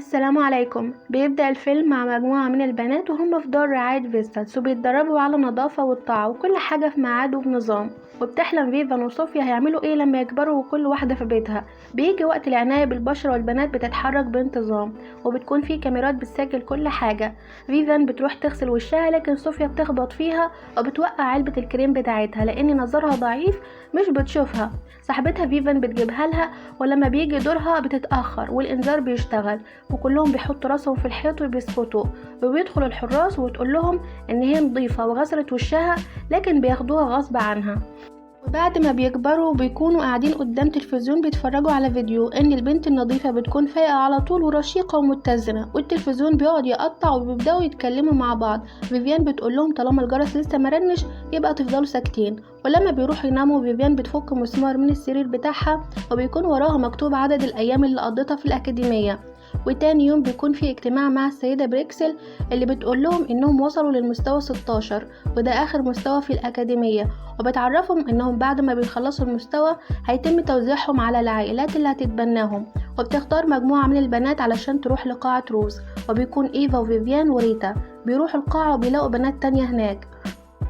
السلام عليكم. بيبدأ الفيلم مع مجموعة من البنات وهم في دار رعاية فيستاس وبيتدربوا على النظافة والطاعة وكل حاجة في ميعاد وبنظام. وبتحلم فيفان وصوفيا هيعملوا ايه لما يكبروا وكل واحدة في بيتها. بيجي وقت العناية بالبشرة والبنات بتتحرك بانتظام وبتكون في كاميرات بتسجل كل حاجة. فيفان بتروح تغسل وشها لكن صوفيا بتخبط فيها وبتوقع علبة الكريم بتاعتها لان نظرها ضعيف مش بتشوفها. صاحبتها فيفان بتجيبها لها ولما بيجي دورها بتتأخر والإنذار بيشتغل وكلهم بيحطوا راسهم في الحيط وبيسكتوا. وبيدخل الحراس وتقول لهم ان هي نظيفة وغسلت وشها لكن بياخدوها غصب عنها. وبعد ما بيكبروا بيكونوا قاعدين قدام تلفزيون بيتفرجوا على فيديو ان البنت النظيفة بتكون فايقة على طول ورشيقة ومتزنة والتلفزيون بيقعد يقطع وبيبدأوا يتكلموا مع بعض. فيفيان بتقول لهم طالما الجرس لسه مرنش يبقى تفضلوا ساكتين. ولما بيروحوا يناموا فيفيان بتفك مسمار من السرير بتاعها وبيكون وراها مكتوب عدد الايام اللي قضتها في الاكاديمية. وتاني يوم بيكون في اجتماع مع السيدة بريكسل اللي بتقول لهم انهم وصلوا للمستوى 16 وده اخر مستوى في الاكاديمية. وبتعرفهم انهم بعد ما بيخلصوا المستوى هيتم توزيعهم على العائلات اللي هتتبناهم. وبتختار مجموعة من البنات علشان تروح لقاعة روز وبيكون ايفا وفيفيان وريتا بيروحوا القاعة وبيلاقوا بنات تانية هناك.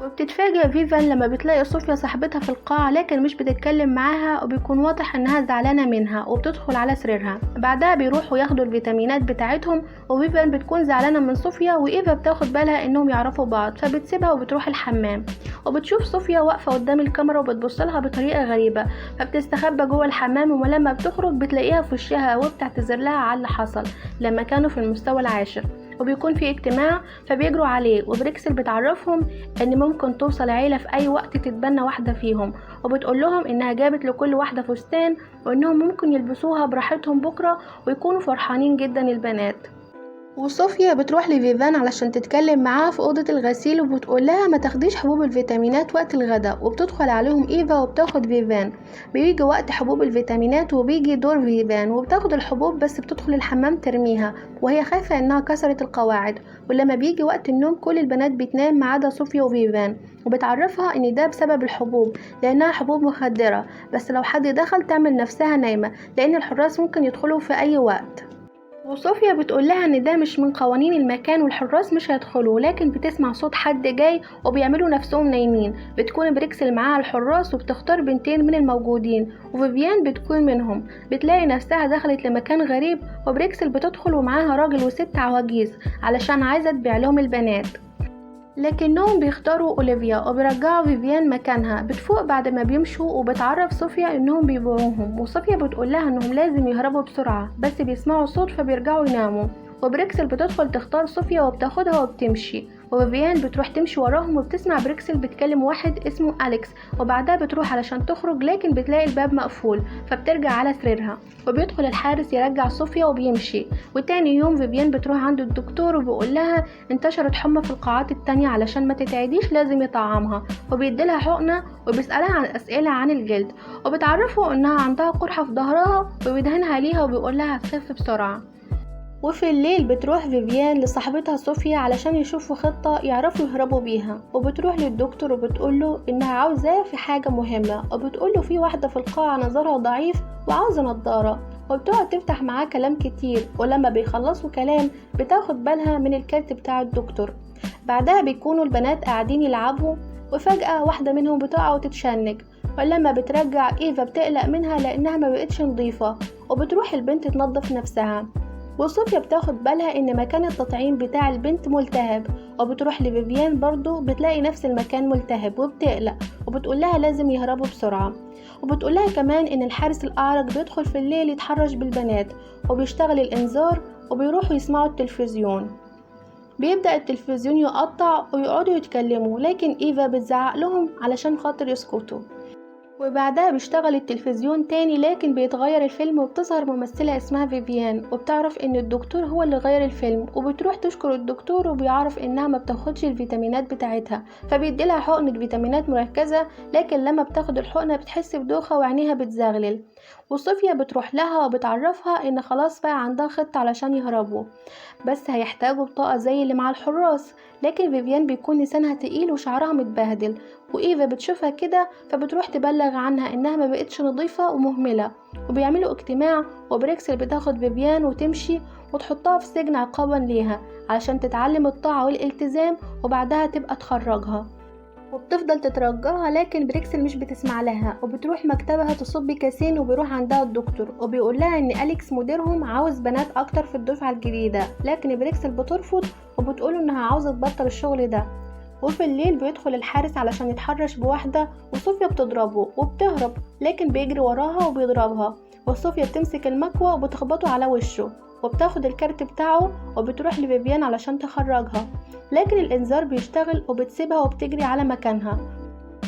وبتتفاجئ فيفان لما بتلاقي صوفيا صاحبتها في القاعة لكن مش بتتكلم معاها وبيكون واضح انها زعلانة منها وبتدخل على سريرها. بعدها بيروحوا ياخدوا الفيتامينات بتاعتهم وفيفان بتكون زعلانة من صوفيا وايفا بتاخد بالها انهم يعرفوا بعض فبتسيبها وبتروح الحمام. وبتشوف صوفيا واقفة قدام الكاميرا وبتبصلها بطريقة غريبة فبتستخبى جوه الحمام ولما بتخرج بتلاقيها في وشها وبتعتذر لها على اللي حصل لما كانوا في المستوى العاشر. وبيكون في اجتماع فبيجروا عليه وبريكسل بتعرفهم ان ممكن توصل عيلة في اي وقت تتبنى واحدة فيهم وبتقول لهم انها جابت لكل واحدة فستان وانهم ممكن يلبسوها براحتهم بكرة ويكونوا فرحانين جدا البنات. وصوفيا بتروح لفيفان علشان تتكلم معاها في أوضة الغسيل وبتقول لها ما تاخديش حبوب الفيتامينات وقت الغداء. وبتدخل عليهم إيفا وبتاخد فيفان. بيجي وقت حبوب الفيتامينات وبيجي دور فيفان وبتاخد الحبوب بس بتدخل الحمام ترميها وهي خايفة انها كسرت القواعد. ولما بيجي وقت النوم كل البنات بتنام ما عدا صوفيا وفيفان وبتعرفها ان ده بسبب الحبوب لانها حبوب مخدرة بس لو حد دخل تعمل نفسها نايمة لان الحراس ممكن يدخلوا في اي وقت. وصوفيا بتقول لها ان ده مش من قوانين المكان والحراس مش هيدخلوا لكن بتسمع صوت حد جاي وبيعملوا نفسهم نايمين. بتكون بريكسل معاها الحراس وبتختار بنتين من الموجودين وفيفيان بتكون منهم. بتلاقي نفسها دخلت لمكان غريب وبريكسل بتدخل ومعاها راجل وست عواجيز علشان عايزة تبيع لهم البنات لكنهم بيختاروا اوليفيا وبيرجعوا فيفيان مكانها. بتفوق بعد ما بيمشوا وبتعرف صوفيا انهم بيبيعوهم وصوفيا بتقول لها انهم لازم يهربوا بسرعة بس بيسمعوا صوت فبيرجعوا يناموا. وبريكسل بتدخل تختار صوفيا وبتاخدها وبتمشي وفيفيان بتروح تمشي وراهم وبتسمع بريكسل بتكلم واحد اسمه أليكس وبعدها بتروح علشان تخرج لكن بتلاقي الباب مقفول فبترجع على سريرها. وبيدخل الحارس يرجع صوفيا وبيمشي. وتاني يوم فيفيان بتروح عند الدكتور وبيقول لها انتشرت حمى في القاعات التانية علشان ما تتعديش لازم يطعمها وبيديلها حقنة وبيسألها عن أسئلة عن الجلد وبتعرفه انها عندها قرحة في ظهرها وبيدهنها ليها وبيقول لها تخف بسرعة. وفي الليل بتروح فيفيان لصاحبتها صوفيا علشان يشوفوا خطة يعرفوا يهربوا بيها وبتروح للدكتور وبتقوله انها عاوزاه في حاجة مهمة وبتقوله في واحدة في القاعة نظرها ضعيف وعاوزة نظارة وبتقعد تفتح معاه كلام كتير ولما بيخلصوا كلام بتاخد بالها من الكارت بتاع الدكتور. بعدها بيكونوا البنات قاعدين يلعبوا وفجأة واحدة منهم بتقع وتتشنج ولما بترجع ايفا بتقلق منها لانها ما بقتش نظيفة وبتروح البنت تنظف نفسها. وصوفيا بتاخد بالها ان مكان التطعيم بتاع البنت ملتهب وبتروح لفيفيان برضو بتلاقي نفس المكان ملتهب وبتقلق وبتقول لها لازم يهربوا بسرعة. وبتقول لها كمان ان الحارس الاعرج بيدخل في الليل يتحرش بالبنات وبيشتغل الانذار وبيروحوا يسمعوا التلفزيون. بيبدأ التلفزيون يقطع ويقعدوا يتكلموا لكن ايفا بتزعق لهم علشان خاطر يسكتوا. وبعدها بيشتغل التلفزيون تاني لكن بيتغير الفيلم وبتظهر ممثلة اسمها فيفيان وبتعرف ان الدكتور هو اللي غير الفيلم وبتروح تشكر الدكتور وبيعرف انها ما بتاخدش الفيتامينات بتاعتها فبيديلها حقنة فيتامينات مركزة لكن لما بتاخد الحقنة بتحس بدوخة وعينيها بتزغلل. وصوفيا بتروح لها وبتعرفها ان خلاص بقى عندها خطة علشان يهربوا بس هيحتاجوا بطاقة زي اللي مع الحراس لكن فيفيان بيكون لسانها تقيل وشعرها متبهدل وإيفا بتشوفها كده فبتروح تبلغ عنها إنها ما بقتش نظيفة ومهملة وبيعملوا اجتماع وبريكسل بتاخد فيفيان وتمشي وتحطها في سجن عقابا ليها علشان تتعلم الطاعة والالتزام، وبعدها تبقى تخرجها. وبتفضل تترجاها، لكن بريكسل مش بتسمع لها، وبتروح مكتبها تصب كاسين، وبيروح عندها الدكتور وبيقول لها ان أليكس مديرهم عاوز بنات اكتر في الدفعة الجديدة، لكن بريكسل بترفض وبتقوله انها عاوزة تبطل الشغل ده. وفي الليل بيدخل الحارس علشان يتحرش بواحدة، وصوفيا بتضربه وبتهرب، لكن بيجري وراها وبيضربها، وصوفيا بتمسك المكوى وبتخبطه على وشه، وبتاخد الكارت بتاعه وبتروح لفيفيان علشان تخرجها، لكن الانذار بيشتغل وبتسيبها وبتجري على مكانها.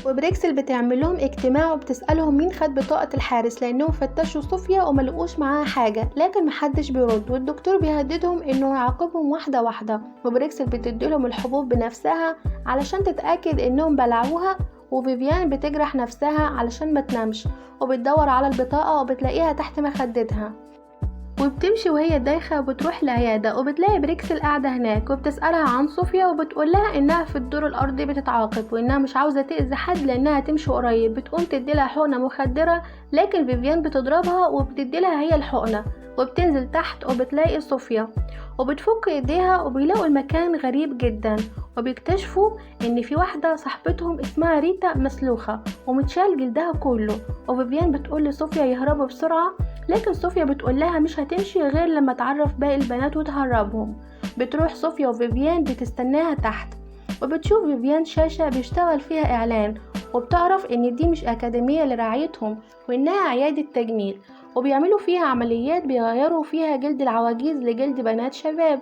وبريكسل بتعمل لهم اجتماع وبتسألهم مين خد بطاقة الحارس، لانهم فتشوا صوفيا وملقوش معاها حاجة، لكن محدش بيرد، والدكتور بيهددهم انه يعاقبهم واحدة واحدة. وبريكسل بتديلهم الحبوب بنفسها علشان تتأكد انهم بلعوها، وفيفيان بتجرح نفسها علشان ما تنامش، وبتدور على البطاقة وبتلاقيها تحت مخدتها، وبتمشي وهي دايخة وبتروح العيادة وبتلاقي بريكسل قاعدة هناك، وبتسألها عن صوفيا وبتقولها انها في الدور الارضي بتتعاقب، وانها مش عاوزة تأذي حد لانها تمشي قريب. بتقوم تديلها حقنة مخدرة، لكن فيفيان بتضربها وبتديلها هي الحقنة، وبتنزل تحت وبتلاقي صوفيا، وبتفك ايديها وبيلاقوا المكان غريب جدا، وبيكتشفوا ان في واحدة صاحبتهم اسمها ريتا مسلوخة ومتشال جلدها كله. وفيفيان بتقول لصوفيا يهربوا بسرعة، لكن صوفيا بتقول لها مش هتمشي غير لما تعرف باقي البنات وتهربهم. بتروح صوفيا وفيفيان بتستناها تحت، وبتشوف فيفيان شاشة بيشتغل فيها اعلان، وبتعرف ان دي مش اكاديمية لرعايتهم وانها عيادة تجميل، وبيعملوا فيها عمليات بيغيروا فيها جلد العواجيز لجلد بنات شباب.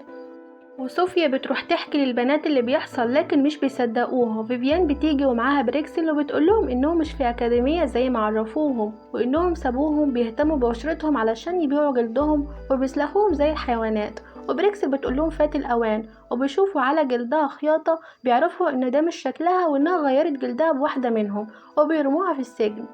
وصوفيا بتروح تحكي للبنات اللي بيحصل، لكن مش بيصدقوها. فيفيان بتيجي ومعاها بريكسل وبتقولهم انهم مش في اكاديمية زي ما عرفوهم، وانهم سابوهم بيهتموا ببشرتهم علشان يبيعوا جلدهم وبيسلخوهم زي الحيوانات. وبريكسل بتقولهم فات الاوان، وبيشوفوا على جلدها خياطة بيعرفوا ان ده مش شكلها وانها غيرت جلدها بواحدة منهم، وبيرموها في السجن.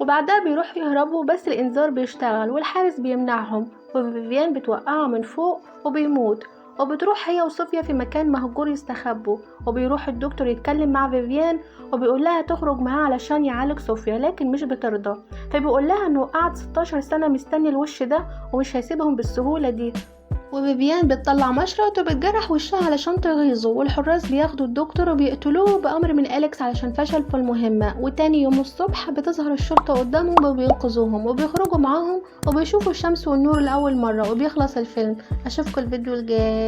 وبعدها بيروحوا يهربوا، بس الانذار بيشتغل والحارس بيمنعهم، وفيفيان بتوقعه من فوق وبيموت. وبتروح هي وصوفيا في مكان مهجور يستخبوا، وبيروح الدكتور يتكلم مع فيفيان وبيقول لها تخرج معاه علشان يعالج صوفيا، لكن مش بترضى، فبيقول لها انه قعد 16 سنة مستني الوش ده ومش هيسيبهم بالسهولة دي. وفيفيان بتطلع مشرط وبتجرح وشها علشان تغيظه، والحراس بياخدوا الدكتور وبيقتلوه بأمر من أليكس علشان فشل في المهمة. وتاني يوم الصبح بتظهر الشرطة قدامهم وبينقذوهم وبيخرجوا معاهم وبيشوفوا الشمس والنور لأول مرة، وبيخلص الفيلم. أشوفكم الفيديو الجاي.